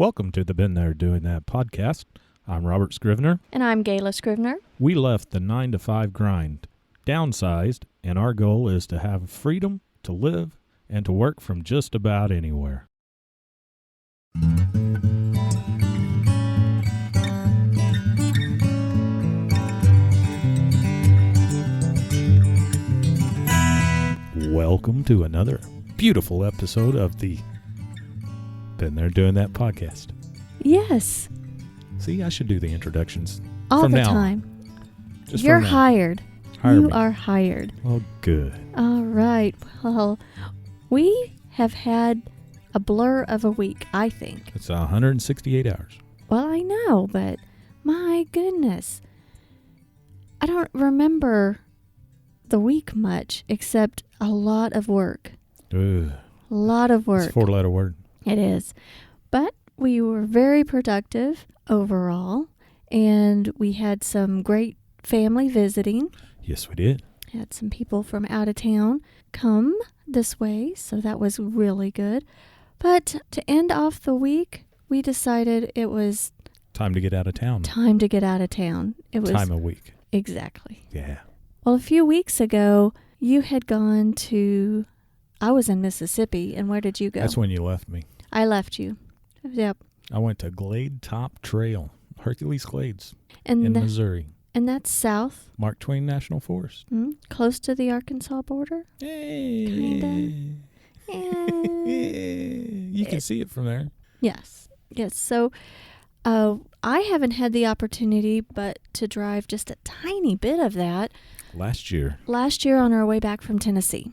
Welcome to the Been There Doing That podcast. I'm Robert Scrivener. And I'm Gayla Scrivener. We left the 9-to-5 grind, downsized, and our goal is to have freedom to live and to work from just about anywhere. Welcome to another beautiful episode of the Been There Doing That podcast. Yes. See, I should do the introductions All from the now time. on. Just You're from now. hired. Hire You me. are hired. Oh, good. All right. Well, we have had a blur of a week, I think. It's 168 hours. Well, I know, but my goodness. I don't remember the week much, except a lot of work. Ugh. A lot of work. It's a 4-letter word. It is. But we were very productive overall, and we had some great family visiting. Yes, we did. Had some people from out of town come this way, so that was really good. But to end off the week, we decided it was Time to get out of town. time to get out of town. It was Time of week. Exactly. Yeah. Well, a few weeks ago, you had gone to, I was in Mississippi, and where did you go? That's when you left me. I left you. Yep. I went to Glade Top Trail, Hercules Glades And in Missouri. And that's south, Mark Twain National Forest. close to the Arkansas border. Hey. Kinda. You can see it from there. Yes. So I haven't had the opportunity but to drive just a tiny bit of that Last year. on our way back from Tennessee.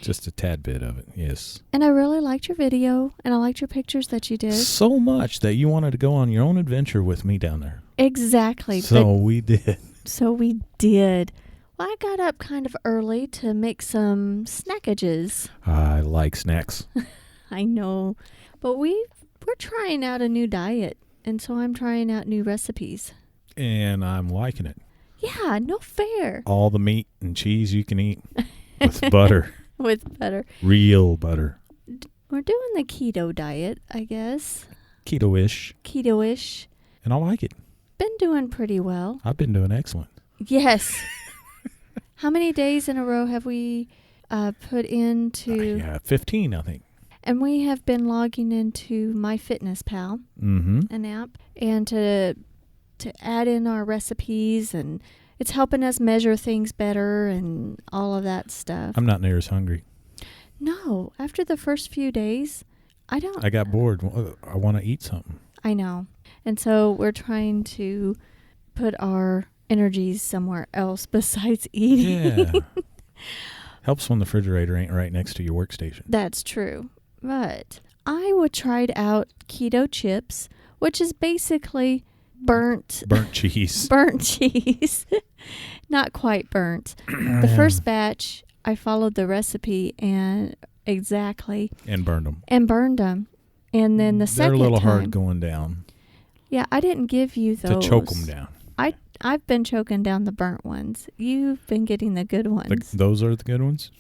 Just a tad bit of it, yes. And I really liked your video, and I liked your pictures that you did. So much that you wanted to go on your own adventure with me down there. Exactly. So we did. So we did. Well, I got up kind of early to make some snackages. I like snacks. I know. But we're trying out a new diet, and so I'm trying out new recipes. And I'm liking it. Yeah, no fair. All the meat and cheese you can eat with butter. With butter. Real butter. We're doing the keto diet, I guess. Keto-ish. Keto-ish. And I like it. Been doing pretty well. I've been doing excellent. Yes. How many days in a row have we put into... Yeah, 15, I think. And we have been logging into MyFitnessPal, an app, and to add in our recipes, and it's helping us measure things better and all of that stuff. I'm not near as hungry. No, after the first few days, I got bored. I want to eat something. I know. And so we're trying to put our energies somewhere else besides eating. Yeah. Helps when the refrigerator ain't right next to your workstation. That's true. But I tried out keto chips, which is basically burnt cheese. Burnt cheese. Not quite burnt. The first batch, I followed the recipe and burned them. And then the second They're a little time, hard going down. Yeah, I didn't give you those. To choke them down. I've been choking down the burnt ones. You've been getting the good ones. Those are the good ones?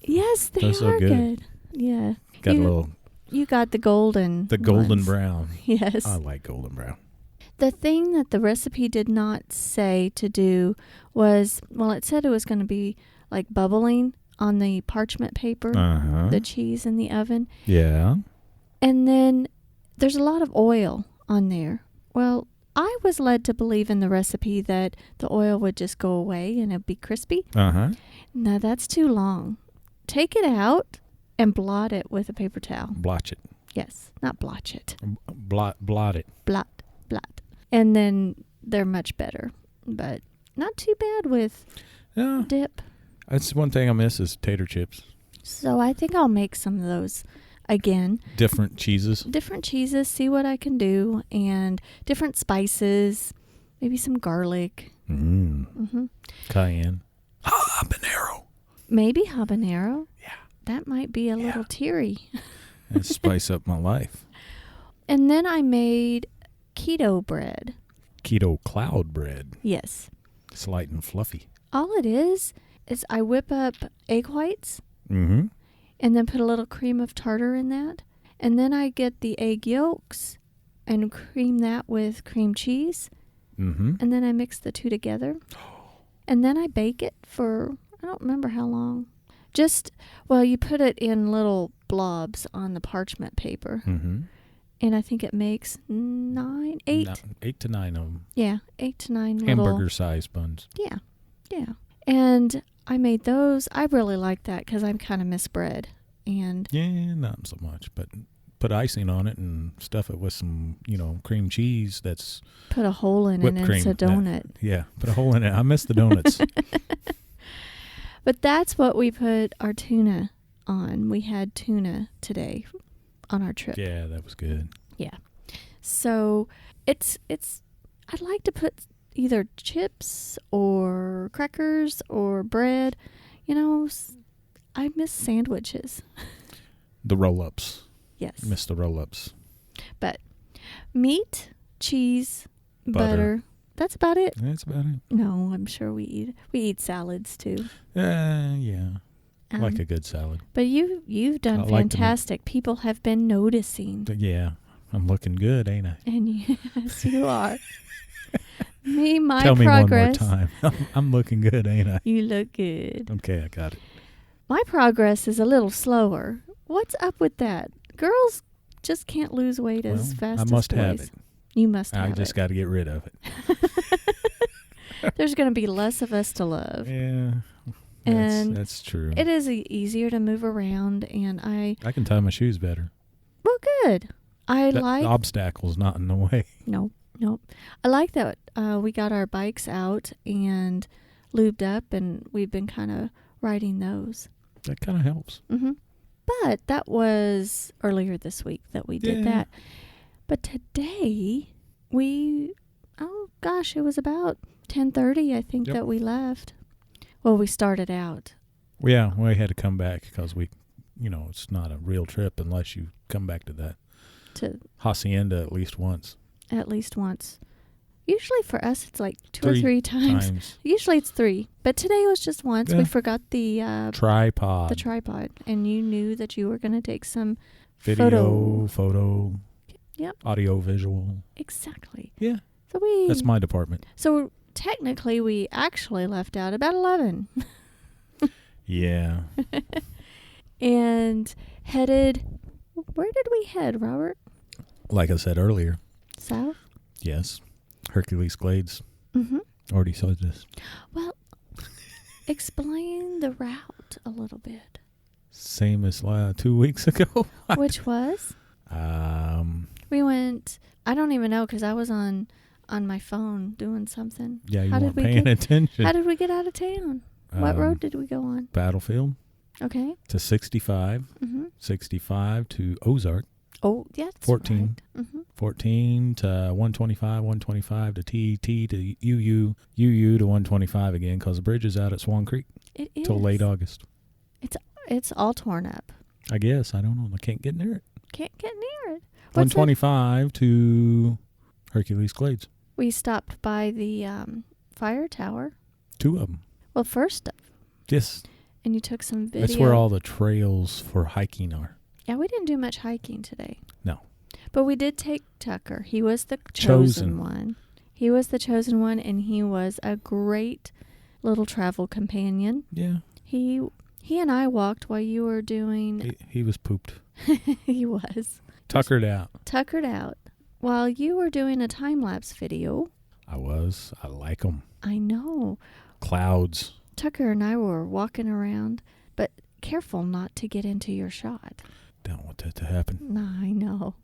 Yes, they Those are are good. good. Yeah. Got a little... You got the golden ones. Brown. Yes. I like golden brown. The thing that the recipe did not say to do was, well, it said it was going to be like bubbling on the parchment paper, the cheese in the oven. Yeah. And then there's a lot of oil on there. Well, I was led to believe in the recipe that the oil would just go away and it'd be crispy. No, that's too long. Take it out and blot it with a paper towel. Blotch it. Yes, not blotch it. Blot it. Blot. And then they're much better, but not too bad with dip. That's one thing I miss is tater chips. So I think I'll make some of those again. Different cheeses, see what I can do, and different spices, maybe some garlic. Cayenne. Habanero. Maybe habanero. Yeah. That might be a little teary. And spice up my life. And then I made keto bread. Keto cloud bread. Yes. It's light and fluffy. All it is I whip up egg whites Mm-hmm. and then put a little cream of tartar in that And then I get the egg yolks and cream that with cream cheese. Mm-hmm. And then I mix the two together. And then I bake it for, I don't remember how long. You put it in little blobs on the parchment paper. Mm-hmm. And I think it makes 8 to 9 of them. Yeah, 8 to 9 hamburger-sized buns. Yeah. And I made those. I really like that because I kind of miss bread. And yeah, not so much, but put icing on it and stuff it with some, cream cheese. That's put a hole in it and it's a donut. Put a hole in it. I miss the donuts. But that's what we put our tuna on. We had tuna today on our trip. Yeah, that was good. Yeah. So it's I'd like to put either chips or crackers or bread. I miss sandwiches. The roll-ups. Yes. Miss the roll-ups. But meat, cheese, butter. That's about it. That's about it. No, I'm sure we eat salads too. Yeah. I like a good salad. But you've done fantastic. People have been noticing. Yeah. I'm looking good, ain't I? And yes, you are. My Tell progress. me one more time. I'm looking good, ain't I? You look good. Okay, I got it. My progress is a little slower. What's up with that? Girls just can't lose weight as fast as boys. I must have it. You must have it. I just got to get rid of it. There's going to be less of us to love. Yeah. That's true. It is easier to move around, and I can tie my shoes better. Well, good. Obstacles not in the way. Nope. I like that we got our bikes out and lubed up, and we've been kind of riding those. That kind of helps. Mm-hmm. But that was earlier this week that we did that. But today, it was about 10:30, I think, that we left. Well, we started out. Yeah, we had to come back because it's not a real trip unless you come back to that. To Hacienda at least once. Usually for us, it's like two or three times. Usually it's 3. But today was just once. Yeah. We forgot the tripod. The tripod. And you knew that you were going to take some photo. Yep. Audio, visual. Exactly. Yeah. That's my department. So technically, we actually left out about 11. Yeah. And headed. Where did we head, Robert? Like I said earlier. South? Yes. Hercules Glades. Mm-hmm. Already said this. Well, explain the route a little bit. Same as 2 weeks ago. Which was? We went, I don't even know because I was on my phone doing something. Yeah, you weren't paying attention. How did we get out of town? What road did we go on? Battlefield. Okay. To 65. Mm-hmm. 65 to Ozark. Oh, yeah, that's 14. Right. Mm-hmm. 14 to 125, 125 to TT to UU to 125 again because the bridge is out at Swan Creek. It is. Till late August. It's all torn up. I guess. I don't know. I can't get near it. Can't get near it. 125 to Hercules Glades. We stopped by the fire tower. 2 of them. Well, first. Yes. And you took some video. That's where all the trails for hiking are. Yeah, we didn't do much hiking today. No. But we did take Tucker. He was the chosen one. He was the chosen one, and he was a great little travel companion. Yeah. He and I walked while you were doing... He was pooped. He was. Tuckered out. While you were doing a time-lapse video. I was. I like them. I know. Clouds. Tucker and I were walking around, but careful not to get into your shot. Don't want that to happen. No, I know.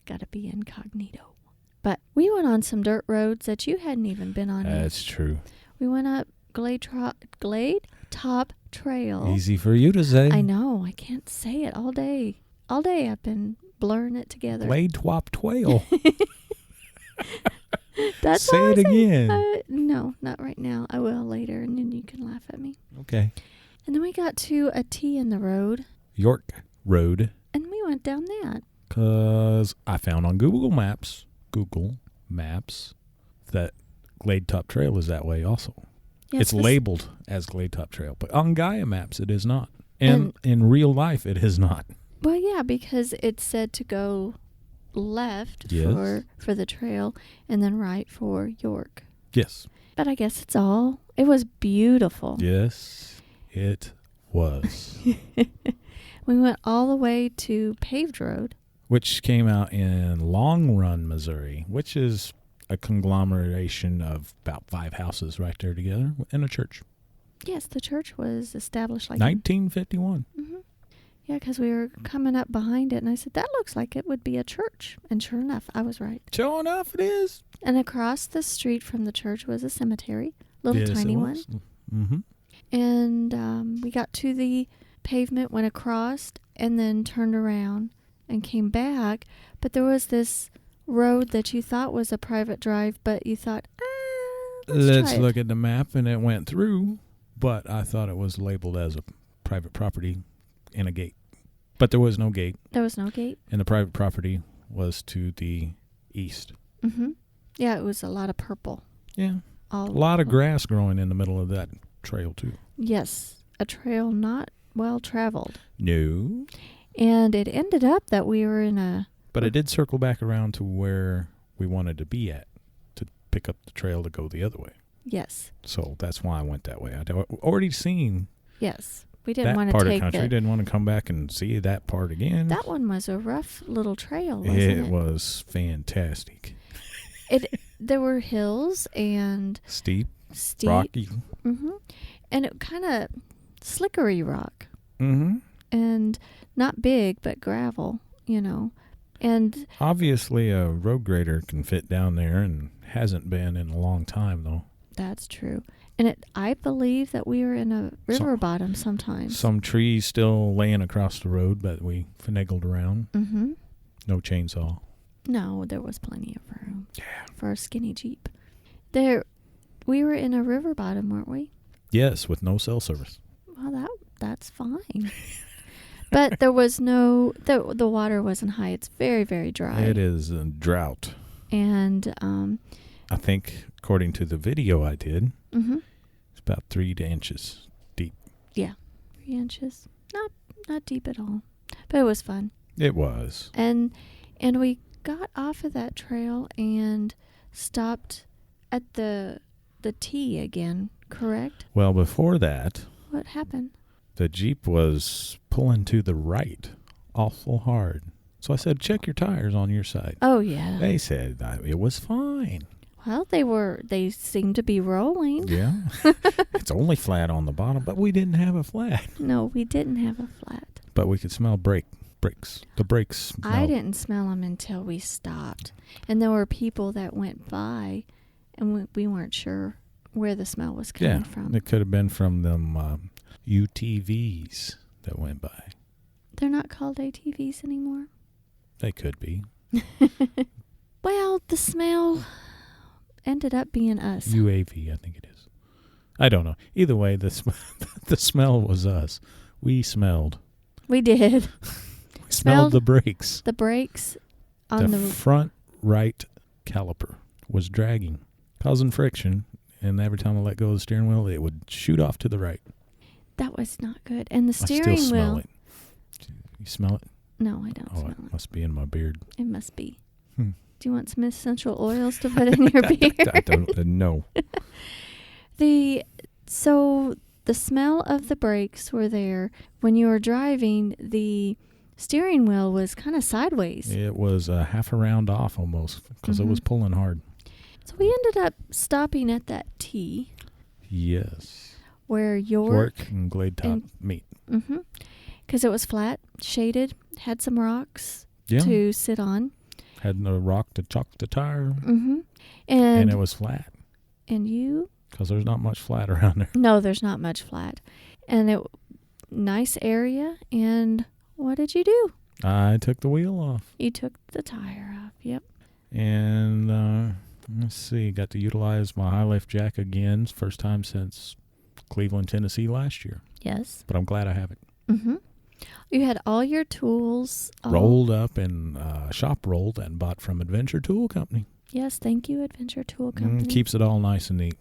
Gotta be incognito. But we went on some dirt roads that you hadn't even been on. That's true. We went up Glade Top Trail. Easy for you to say. I know. I can't say it all day. All day I've been blurring it together. Glade Top Trail. That's say it again. No, not right now. I will later, and then you can laugh at me. Okay. And then we got to a T in the road. York Road. And we went down that. Because I found on Google Maps, that Glade Top Trail is that way also. Yes, it's labeled as Glade Top Trail, but on Gaia Maps it is not. And in real life it is not. Well, yeah, because it said to go left for the trail and then right for York. Yes. But I guess it was beautiful. Yes, it was. We went all the way to paved road. Which came out in Long Run, Missouri, which is a conglomeration of about 5 houses right there together in a church. Yes, the church was established like 1951. Yeah, because we were coming up behind it, and I said, that looks like it would be a church. And sure enough, I was right. Sure enough, it is. And across the street from the church was a cemetery, tiny one. Mm-hmm. And we got to the pavement, went across, and then turned around and came back. But there was this road that you thought was a private drive, but you thought, let's look at the map, and it went through. But I thought it was labeled as a private property and a gate. But there was no gate. There was no gate. And the private property was to the east. Mm-hmm. Yeah, it was a lot of purple. Yeah. A lot of grass growing in the middle of that trail, too. Yes. A trail not well traveled. No. And it ended up that we were in a... But it did circle back around to where we wanted to be at to pick up the trail to go the other way. Yes. So that's why I went that way. I'd already seen... Yes. We didn't want to take that part of country. Didn't want to come back and see that part again. That one was a rough little trail, wasn't it? It was fantastic. There were hills and... Steep. Rocky. Mm-hmm. And it kind of slickery rock. Mm-hmm. And not big, but gravel, And... Obviously, a road grader can fit down there and hasn't been in a long time, though. That's true. And I believe that we were in a river bottom sometimes. Some trees still laying across the road, but we finagled around. Mm-hmm. No chainsaw. No, there was plenty of room for a skinny Jeep. We were in a river bottom, weren't we? Yes, with no cell service. Well, that's fine. But there was the water wasn't high. It's very, very dry. It is a drought. And I think, according to the video I did, mm-hmm. it's about 3 inches deep. Yeah, 3 inches. Not deep at all. But it was fun. It was. And we got off of that trail and stopped at the T again, correct? Well, before that... What happened? The Jeep was pulling to the right awful hard. So I said, check your tires on your side. Oh, yeah. They said it was fine. Well, they seemed to be rolling. Yeah. It's only flat on the bottom, but we didn't have a flat. No, we didn't have a flat. But we could smell brakes. The brakes smelled. I didn't smell them until we stopped. And there were people that went by, and we weren't sure where the smell was coming from. It could have been from them UTVs that went by. They're not called ATVs anymore? They could be. Well, the smell ended up being us. UAV, I think it is. I don't know. Either way, the smell was us. We smelled. We did. We smelled the brakes. The brakes on the front right caliper was dragging, causing friction, and every time I let go of the steering wheel, it would shoot off to the right. That was not good. And the steering I still smell wheel. it. You smell it? No, I don't smell it. It must be in my beard. It must be. Do you want some essential oils to put in your beard? I don't know. So the smell of the brakes were there. When you were driving, the steering wheel was kind of sideways. It was half a round off almost because it was pulling hard. So we ended up stopping at that T. Yes. Where York and Glade Top meet. Mm-hmm. Because it was flat, shaded, had some rocks to sit on. Had no rock to chalk the tire. Mm-hmm. And it was flat. And you? Because there's not much flat around there. No, there's not much flat. And nice area. And what did you do? I took the wheel off. You took the tire off, yep. And let's see, got to utilize my high lift jack again. First time since Cleveland, Tennessee last year. Yes. But I'm glad I have it. Mm-hmm. You had all your tools. Rolled up and shop rolled and bought from Adventure Tool Company. Yes, thank you, Adventure Tool Company. Keeps it all nice and neat.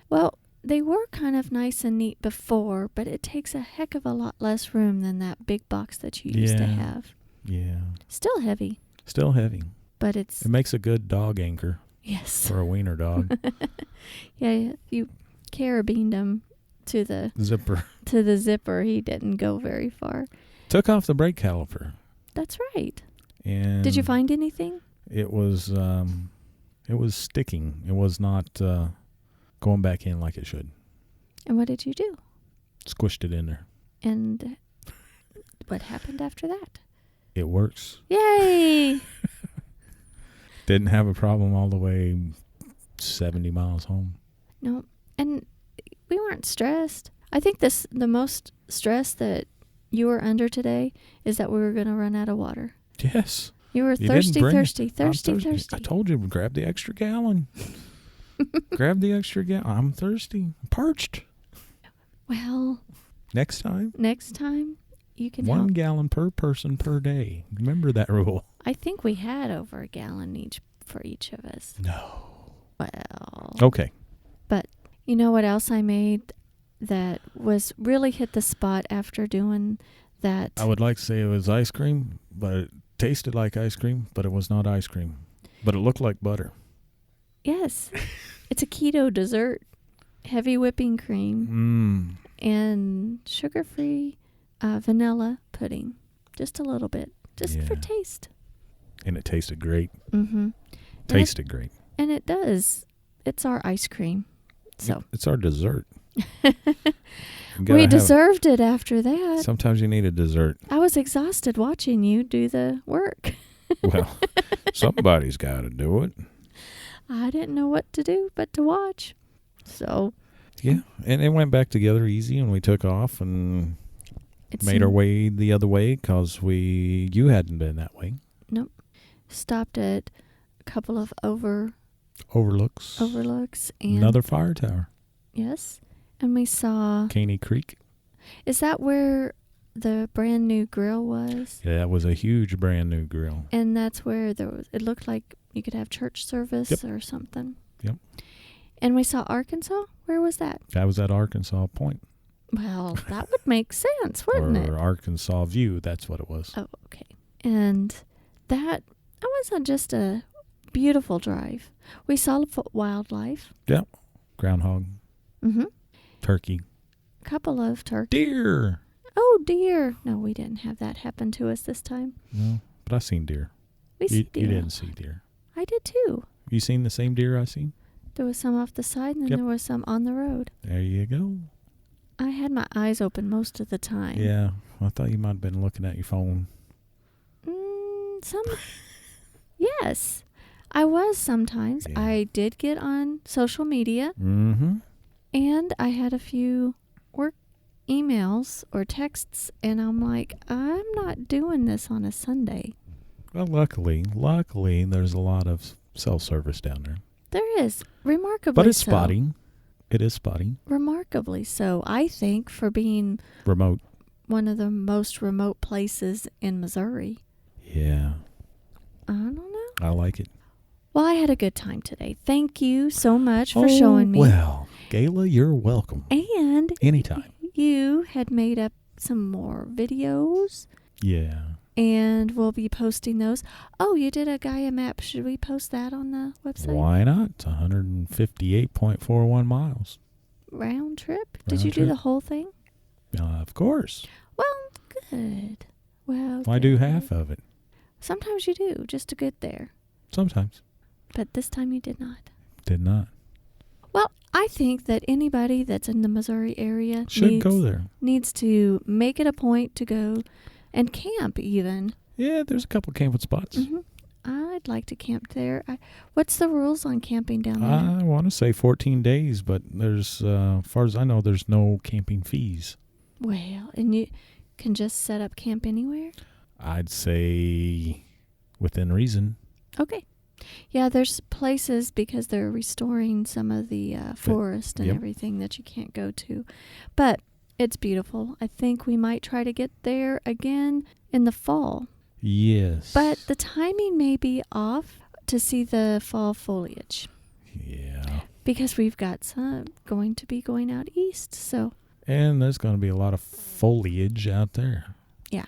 Well, they were kind of nice and neat before, but it takes a heck of a lot less room than that big box that you used to have. Yeah. Still heavy. Still heavy. But it makes a good dog anchor. Yes. For a wiener dog. Yeah, you carabined him to the zipper. To the zipper. He didn't go very far. Took off the brake caliper. That's right. And did you find anything? It was sticking. It was not going back in like it should. And what did you do? Squished it in there. And what happened after that? It works. Yay! Didn't have a problem all the way 70 miles home. No, and we weren't stressed. I think the most stress that you were under today is that we were going to run out of water. Yes. You were thirsty. I told you, grab the extra gallon. Grab the extra gallon. I'm thirsty. I'm parched. Well. Next time, you can 1 gallon per person per day. Remember that rule. I think we had over a gallon for each of us. No. Well. Okay. But you know what else I made that was really hit the spot after doing that? I would like to say it was ice cream, but it tasted like ice cream, but it was not ice cream. But it looked like butter. Yes. It's a keto dessert. Heavy whipping cream. And sugar-free vanilla pudding. Just a little bit. Just for taste. And it tasted great. Mm-hmm. Tasted great. And it does. It's our ice cream. So it's our dessert. We deserved it after that. Sometimes you need a dessert. I was exhausted watching you do the work. Well, somebody's got to do it. I didn't know what to do but to watch. So. Yeah, and it went back together easy, and we took off and made our way the other way because you hadn't been that way. Nope. Stopped at a couple of overlooks. And another fire tower. Yes. And we saw Caney Creek. Is that where the brand new grill was? Yeah, that was a huge brand new grill. And that's where it looked like you could have church service or something. Yep. And we saw Arkansas. Where was that? That was at Arkansas Point. Well, that would make sense, wouldn't it? Or Arkansas View, that's what it was. Oh, okay. And that was just a beautiful drive. We saw wildlife. Yep. Groundhog. Mm-hmm. Turkey. Couple of turkey. Deer. Oh, deer. No, we didn't have that happen to us this time. No, but I seen deer. We see deer. You didn't see deer. I did too. You seen the same deer I seen? There was some off the side, and then there was some on the road. There you go. I had my eyes open most of the time. Yeah, I thought you might have been looking at your phone. Yes, I was sometimes. Yeah. I did get on social media. Mm-hmm. And I had a few work emails or texts, and I'm like, I'm not doing this on a Sunday. Well, luckily, there's a lot of self-service down there. There is, remarkably so. But it's spotty. It is spotty. Remarkably so, I think, for being remote. One of the most remote places in Missouri. Yeah. I don't know. I like it. Well, I had a good time today. Thank you so much for showing me. Well, Gayla, you're welcome. And anytime. You had made up some more videos. Yeah. And we'll be posting those. Oh, you did a Gaia map. Should we post that on the website? Why not? It's 158.41 miles. Round trip? Did you do the whole thing? Of course. Well, good. Well, I do half of it. Sometimes you do, just to get there. Sometimes. But this time you did not. Did not. Well, I think that anybody that's in the Missouri area needs to make it a point to go and camp even. Yeah, there's a couple camping spots. Mm-hmm. I'd like to camp there. What's the rules on camping down there? I want to say 14 days, but there's, as far as I know, there's no camping fees. Well, and you can just set up camp anywhere? I'd say within reason. Okay. Yeah, there's places because they're restoring some of the forest and everything that you can't go to. But it's beautiful. I think we might try to get there again in the fall. Yes. But the timing may be off to see the fall foliage. Yeah. Because we've got some going to be going out east, so. And there's going to be a lot of foliage out there. Yeah,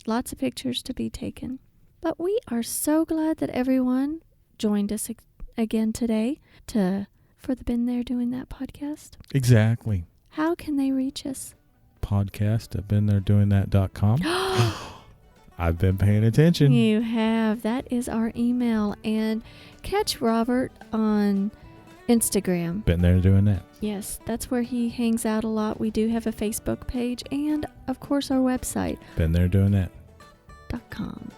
lots of pictures to be taken. But we are so glad that everyone joined us again today for the Been There Doing That podcast. Exactly. How can they reach us? Podcast at BeenThereDoingThat.com. I've been paying attention. You have. That is our email. And catch Robert on Instagram. Been there doing that. Yes, that's where he hangs out a lot. We do have a Facebook page and, of course, our website. Been there doing that. .com.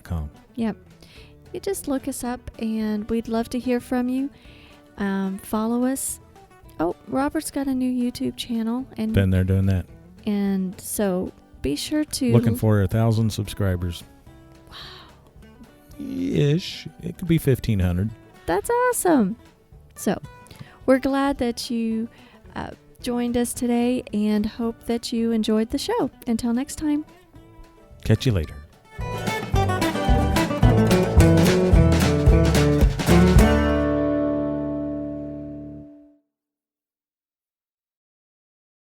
.com. Yep. You just look us up, and we'd love to hear from you. Follow us. Oh, Robert's got a new YouTube channel. And Been there doing that. And so be sure to... Looking for 1,000 subscribers. Wow. Ish. It could be 1,500. That's awesome. So we're glad that you joined us today and hope that you enjoyed the show. Until next time. Catch you later.